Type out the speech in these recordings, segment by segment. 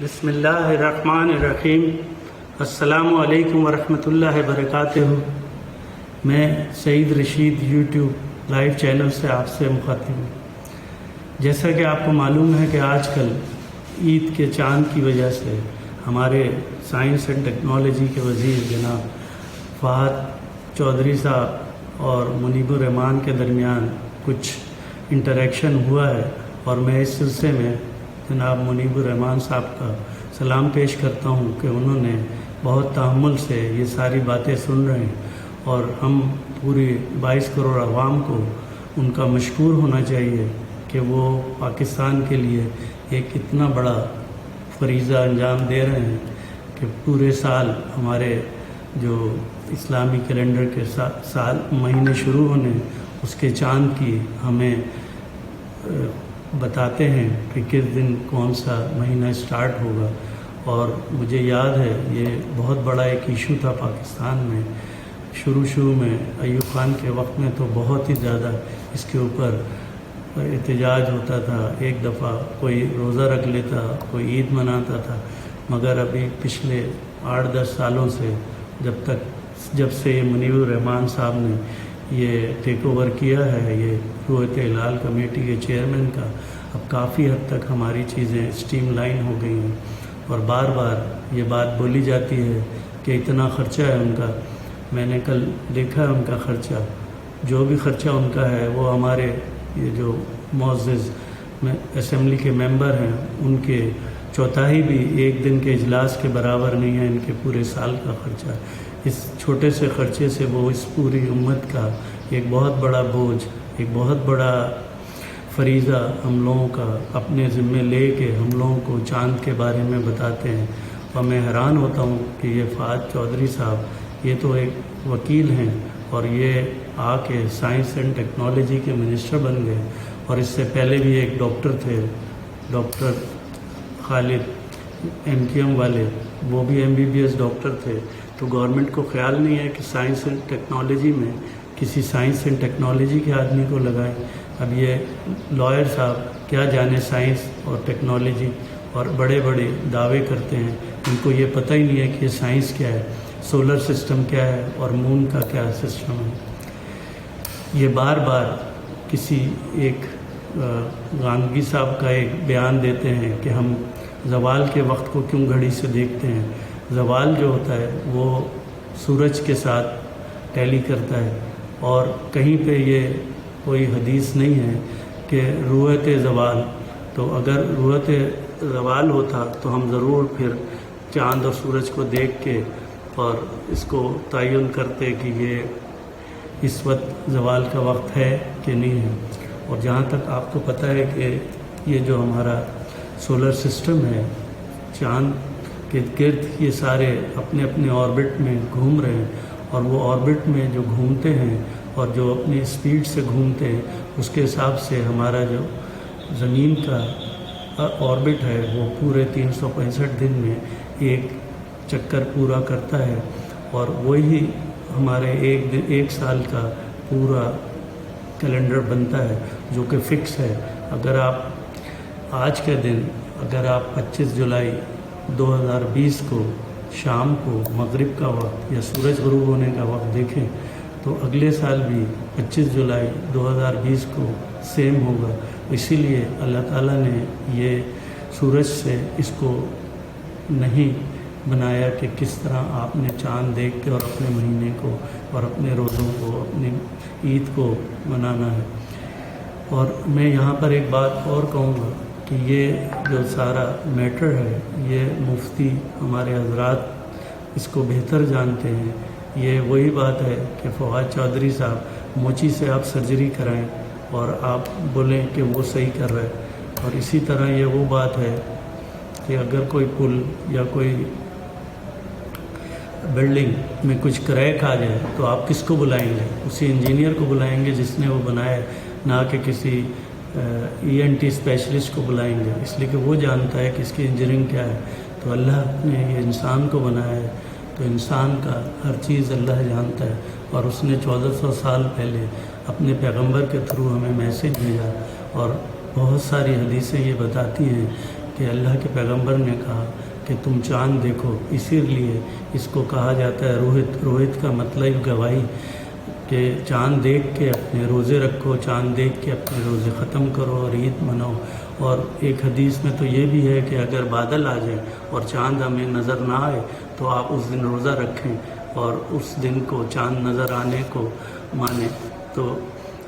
بسم اللہ الرحمن الرحیم۔ السلام علیکم ورحمۃ اللہ وبرکاتہ۔ میں سعید رشید یوٹیوب لائیو چینل سے آپ سے مخاطب ہوں۔ جیسا کہ آپ کو معلوم ہے کہ آج کل عید کے چاند کی وجہ سے ہمارے سائنس اینڈ ٹیکنالوجی کے وزیر جناب فہد چودھری صاحب اور منیب الرحمان کے درمیان کچھ انٹریکشن ہوا ہے، اور میں اس سلسلے میں جناب منیب الرحمان صاحب کا سلام پیش کرتا ہوں کہ انہوں نے بہت تحمل سے یہ ساری باتیں سن رہے ہیں، اور ہم پوری 22 کروڑ عوام کو ان کا مشکور ہونا چاہیے کہ وہ پاکستان کے لیے ایک اتنا بڑا فریضہ انجام دے رہے ہیں کہ پورے سال ہمارے جو اسلامی کیلنڈر کے سال مہینے شروع ہونے اس کے چاند کی ہمیں بتاتے ہیں کہ کس دن کون سا مہینہ اسٹارٹ ہوگا۔ اور مجھے یاد ہے یہ بہت بڑا ایک ایشو تھا پاکستان میں شروع میں، ایوب خان کے وقت میں تو بہت ہی زیادہ اس کے اوپر احتجاج ہوتا تھا۔ ایک دفعہ کوئی روزہ رکھ لیتا، کوئی عید مناتا تھا، مگر ابھی پچھلے 8-10 سالوں سے جب سے یہ منیب الرحمان صاحب نے یہ ٹیک اوور کیا ہے یہ رویت ہلال کمیٹی کے چیئرمین کا، اب کافی حد تک ہماری چیزیں اسٹریم لائن ہو گئی ہیں، اور بار بار یہ بات بولی جاتی ہے کہ اتنا خرچہ ہے ان کا۔ میں نے کل دیکھا ہے ان کا خرچہ، جو بھی خرچہ ان کا ہے وہ ہمارے یہ جو معزز اسمبلی کے ممبر ہیں ان کے چوتھائی بھی ایک دن کے اجلاس کے برابر نہیں ہے ان کے پورے سال کا خرچہ۔ اس چھوٹے سے خرچے سے وہ اس پوری امت کا ایک بہت بڑا بوجھ، ایک بہت بڑا فریضہ ہم لوگوں کا اپنے ذمے لے کے ہم لوگوں کو چاند کے بارے میں بتاتے ہیں۔ اور میں حیران ہوتا ہوں کہ یہ فہد چودھری صاحب یہ تو ایک وکیل ہیں، اور یہ آ کے سائنس اینڈ ٹیکنالوجی کے منسٹر بن گئے، اور اس سے پہلے بھی ایک ڈاکٹر تھے، ڈاکٹر خالد MKM والے، وہ بھی MBBS ڈاکٹر تھے۔ تو گورنمنٹ کو خیال نہیں ہے کہ سائنس اینڈ ٹیکنالوجی میں کسی سائنس اینڈ ٹیکنالوجی کے آدمی کو لگائیں۔ اب یہ لائر صاحب کیا جانے سائنس اور ٹیکنالوجی، اور بڑے بڑے دعوے کرتے ہیں، ان کو یہ پتہ ہی نہیں ہے کہ یہ سائنس کیا ہے، سولر سسٹم کیا ہے، اور مون کا کیا سسٹم ہے۔ یہ بار بار کسی ایک گاندھی صاحب کا ایک بیان دیتے ہیں کہ ہم زوال کے وقت کو کیوں گھڑی سے دیکھتے ہیں۔ زوال جو ہوتا ہے وہ سورج کے ساتھ ٹیلی کرتا ہے، اور کہیں پہ یہ کوئی حدیث نہیں ہے کہ رویت زوال، تو اگر رویت زوال ہوتا تو ہم ضرور پھر چاند اور سورج کو دیکھ کے اور اس کو تعین کرتے کہ یہ اس وقت زوال کا وقت ہے کہ نہیں ہے۔ اور جہاں تک آپ کو پتہ ہے کہ یہ جو ہمارا سولر سسٹم ہے، چاند کے گرد یہ سارے اپنے اپنے آربٹ میں گھوم رہے ہیں، اور وہ آربٹ میں جو گھومتے ہیں اور جو اپنی اسپیڈ سے گھومتے ہیں اس کے حساب سے ہمارا جو زمین کا آربٹ ہے وہ پورے 365 دن میں ایک چکر پورا کرتا ہے، اور وہی ہمارے ایک سال کا پورا کیلنڈر بنتا ہے جو کہ فکس ہے۔ اگر آپ آج کے دن اگر آپ 25 جولائی 2020 کو شام کو مغرب کا وقت یا سورج غروب ہونے کا وقت دیکھیں تو اگلے سال بھی 25 جولائی 2020 کو سیم ہوگا۔ اسی لیے اللہ تعالیٰ نے یہ سورج سے اس کو نہیں بنایا کہ کس طرح آپ نے چاند دیکھ کے اور اپنے مہینے کو اور اپنے روزوں کو اپنی عید کو منانا ہے۔ اور میں یہاں پر ایک بات اور کہوں گا کہ یہ جو سارا میٹر ہے یہ مفتی ہمارے حضرات اس کو بہتر جانتے ہیں۔ یہ وہی بات ہے کہ فہد چودھری صاحب موچی سے آپ سرجری کرائیں اور آپ بولیں کہ وہ صحیح کر رہا ہے، اور اسی طرح یہ وہ بات ہے کہ اگر کوئی پل یا کوئی بلڈنگ میں کچھ کریک آ جائے تو آپ کس کو بلائیں گے؟ اسی انجینئر کو بلائیں گے جس نے وہ بنایا، نہ کہ کسی ENT اسپیشلسٹ کو بلائیں گے، اس لیے کہ وہ جانتا ہے کہ اس کی انجینئرنگ کیا ہے۔ تو اللہ نے یہ انسان کو بنایا ہے، تو انسان کا ہر چیز اللہ جانتا ہے، اور اس نے 1400 سال پہلے اپنے پیغمبر کے تھرو ہمیں میسیج بھیجا، اور بہت ساری حدیثیں یہ بتاتی ہیں کہ اللہ کے پیغمبر نے کہا کہ تم چاند دیکھو، اسی لیے اس کو کہا جاتا ہے روہت۔ روہت کا مطلب گواہی، کہ چاند دیکھ کے اپنے روزے رکھو، چاند دیکھ کے اپنے روزے ختم کرو اور عید مناؤ۔ اور ایک حدیث میں تو یہ بھی ہے کہ اگر بادل آ جائیں اور چاند ہمیں نظر نہ آئے تو آپ اس دن روزہ رکھیں اور اس دن کو چاند نظر آنے کو مانیں۔ تو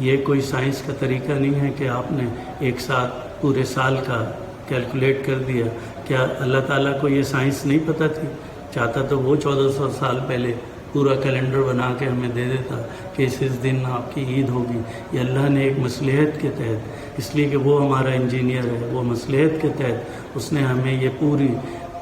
یہ کوئی سائنس کا طریقہ نہیں ہے کہ آپ نے ایک ساتھ پورے سال کا کیلکولیٹ کر دیا۔ کیا اللہ تعالیٰ کو یہ سائنس نہیں پتہ تھی؟ چاہتا تو وہ 1400 سال پہلے پورا کیلنڈر بنا کے ہمیں دے دیتا کہ اس دن آپ کی عید ہوگی۔ یہ اللہ نے ایک مصلحت کے تحت، اس لیے کہ وہ ہمارا انجینئر ہے، وہ مصلحت کے تحت اس نے ہمیں یہ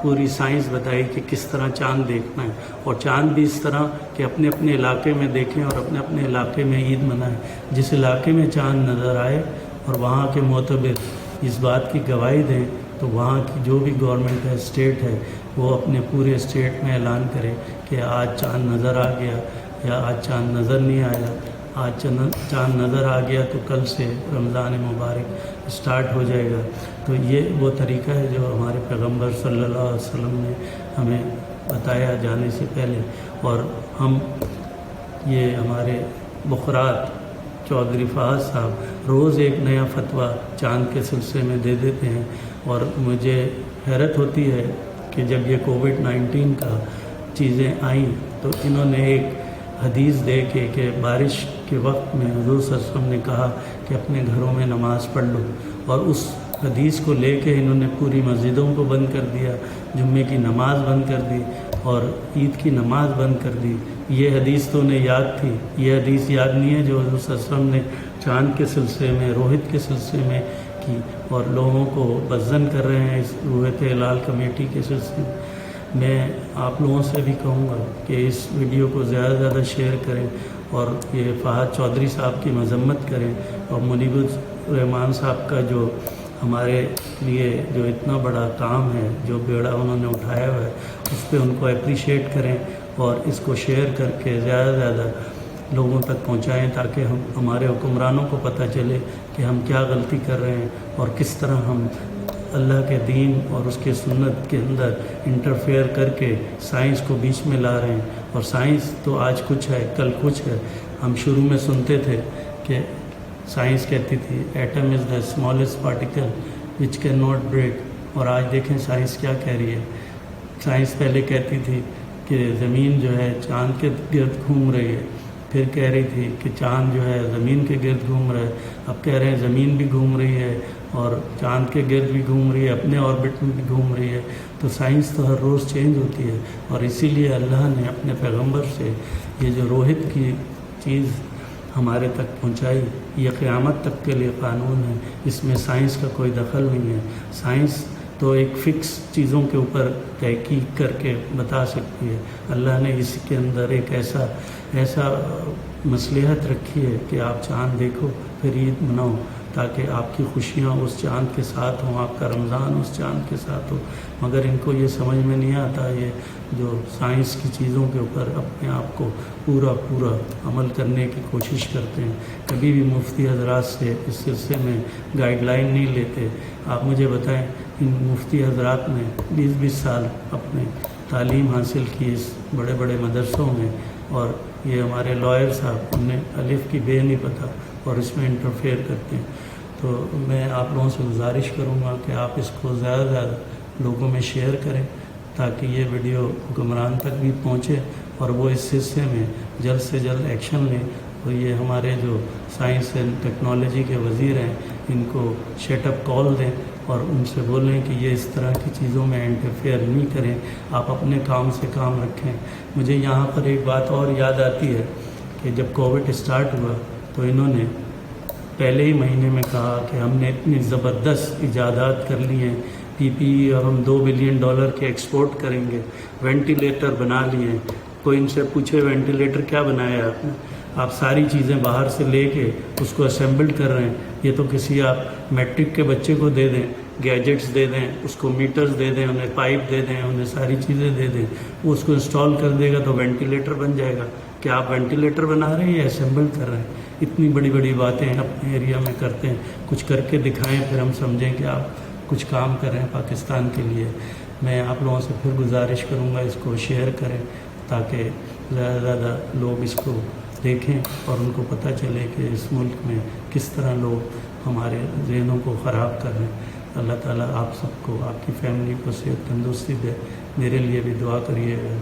پوری سائنس بتائی کہ کس طرح چاند دیکھنا ہے، اور چاند بھی اس طرح کہ اپنے اپنے علاقے میں دیکھیں اور اپنے اپنے علاقے میں عید منائیں۔ جس علاقے میں چاند نظر آئے اور وہاں کے معتبر اس بات کی گواہی دیں تو وہاں کی جو بھی گورنمنٹ ہے، اسٹیٹ ہے، وہ اپنے پورے اسٹیٹ میں اعلان کرے کہ آج چاند نظر آ گیا یا آج چاند نظر نہیں آیا۔ آج چاند نظر آ گیا تو کل سے رمضان مبارک اسٹارٹ ہو جائے گا۔ تو یہ وہ طریقہ ہے جو ہمارے پیغمبر صلی اللہ علیہ وسلم نے ہمیں بتایا جانے سے پہلے۔ اور ہم یہ ہمارے بخرات چودھری فہد صاحب روز ایک نیا فتویٰ چاند کے سلسلے میں دے دیتے ہیں، اور مجھے حیرت ہوتی ہے کہ جب یہ کووڈ-19 کا چیزیں آئیں تو انہوں نے ایک حدیث دے کے کہ بارش کے وقت میں حضور صلی اللہ علیہ وسلم نے کہا کہ اپنے گھروں میں نماز پڑھ لو، اور اس حدیث کو لے کے انہوں نے پوری مسجدوں کو بند کر دیا، جمعے کی نماز بند کر دی اور عید کی نماز بند کر دی۔ یہ حدیث تو انہیں یاد تھی، یہ حدیث یاد نہیں ہے جو حضور صلی اللہ علیہ وسلم نے چاند کے سلسلے میں، روہت کے سلسلے میں کی، اور لوگوں کو بزن کر رہے ہیں اس روحت ہلال کمیٹی کے سلسلے میں۔ میں آپ لوگوں سے بھی کہوں گا کہ اس ویڈیو کو زیادہ سے زیادہ شیئر کریں اور یہ فہد چودھری صاحب کی مذمت کریں، اور منیب الرحمان صاحب کا جو ہمارے لیے جو اتنا بڑا کام ہے، جو بیڑا انہوں نے اٹھایا ہوا ہے، اس پہ ان کو اپریشیٹ کریں اور اس کو شیئر کر کے زیادہ سے زیادہ لوگوں تک پہنچائیں تاکہ ہمارے حکمرانوں کو پتہ چلے کہ ہم کیا غلطی کر رہے ہیں اور کس طرح ہم اللہ کے دین اور اس کے سنت کے اندر انٹرفیئر کر کے سائنس کو بیچ میں لا رہے ہیں۔ اور سائنس تو آج کچھ ہے، کل کچھ ہے۔ ہم شروع میں سنتے تھے کہ سائنس کہتی تھی atom is the smallest particle which can not break, اور آج دیکھیں سائنس کیا کہہ رہی ہے۔ سائنس پہلے کہتی تھی کہ زمین جو ہے چاند کے گرد گھوم رہی ہے، پھر کہہ رہی تھی کہ چاند جو ہے زمین کے گرد گھوم رہا ہے، اب کہہ رہے ہیں زمین بھی گھوم رہی ہے اور چاند کے گرد بھی گھوم رہی ہے، اپنے آربٹ میں بھی گھوم رہی ہے۔ تو سائنس تو ہر روز چینج ہوتی ہے، اور اسی لیے اللہ نے اپنے پیغمبر سے یہ جو روہت کی چیز ہمارے تک پہنچائی، یہ قیامت تک کے لیے قانون ہے، اس میں سائنس کا کوئی دخل نہیں ہے۔ سائنس تو ایک فکس چیزوں کے اوپر تحقیق کر کے بتا سکتی ہے، اللہ نے اس کے اندر ایک ایسا مصلحت رکھی ہے کہ آپ چاند دیکھو پھر عید مناؤ، تاکہ آپ کی خوشیاں اس چاند کے ساتھ ہوں، آپ کا رمضان اس چاند کے ساتھ ہو۔ مگر ان کو یہ سمجھ میں نہیں آتا، یہ جو سائنس کی چیزوں کے اوپر اپنے آپ کو پورا عمل کرنے کی کوشش کرتے ہیں، کبھی بھی مفتی حضرات سے اس سلسلے میں گائیڈ لائن نہیں لیتے۔ آپ مجھے بتائیں، ان مفتی حضرات نے 20 سال اپنے تعلیم حاصل کی اس بڑے بڑے مدرسوں میں، اور یہ ہمارے لائر صاحب انہیں الف کی بے نہیں پتہ اور اس میں انٹرفیئر کرتے ہیں۔ تو میں آپ لوگوں سے گزارش کروں گا کہ آپ اس کو زیادہ سے زیادہ لوگوں میں شیئر کریں تاکہ یہ ویڈیو حکمران تک بھی پہنچے اور وہ اس سلسلے میں جلد سے جلد ایکشن لیں۔ اور یہ ہمارے جو سائنس اینڈ ٹیکنالوجی کے وزیر ہیں، ان کو شٹ اپ کال دیں اور ان سے بولیں کہ یہ اس طرح کی چیزوں میں انٹرفیئر نہیں کریں، آپ اپنے کام سے کام رکھیں۔ مجھے یہاں پر ایک بات اور یاد آتی ہے کہ جب کووڈ اسٹارٹ ہوا تو انہوں نے پہلے ہی مہینے میں کہا کہ ہم نے اتنی زبردست ایجادات کر لی ہیں، PPE اور ہم $2 بلین کے ایکسپورٹ کریں گے، وینٹیلیٹر بنا لیے ہیں۔ کوئی ان سے پوچھے وینٹیلیٹر کیا بنایا ہے آپ نے؟ آپ ساری چیزیں باہر سے لے کے اس کو اسمبل کر رہے ہیں۔ یہ تو کسی آپ میٹرک کے بچے کو دے دیں، گیجٹس دے دیں، اس کو میٹرز دے دیں، انہیں پائپ دے دیں، انہیں ساری چیزیں دے دیں، وہ اس کو انسٹال کر دے گا تو وینٹیلیٹر بن جائے گا۔ کیا آپ وینٹیلیٹر بنا رہے ہیں یا اسمبل کر رہے ہیں؟ اتنی بڑی بڑی باتیں اپنے ایریا میں کرتے ہیں، کچھ کر کے دکھائیں پھر ہم سمجھیں کہ آپ کچھ کام کر رہے ہیں پاکستان کے لیے. میں آپ لوگوں سے پھر گزارش کروں گا اس کو شیئر کریں تاکہ زیادہ سے زیادہ لوگ اس کو دیکھیں اور ان کو پتہ چلے کہ اس ملک میں کس طرح لوگ ہمارے ذہنوں کو خراب کر رہے ہیں. اللہ تعالیٰ آپ سب کو، آپ کی فیملی کو صحت تندرستی دے. میرے لیے بھی دعا کریے گا.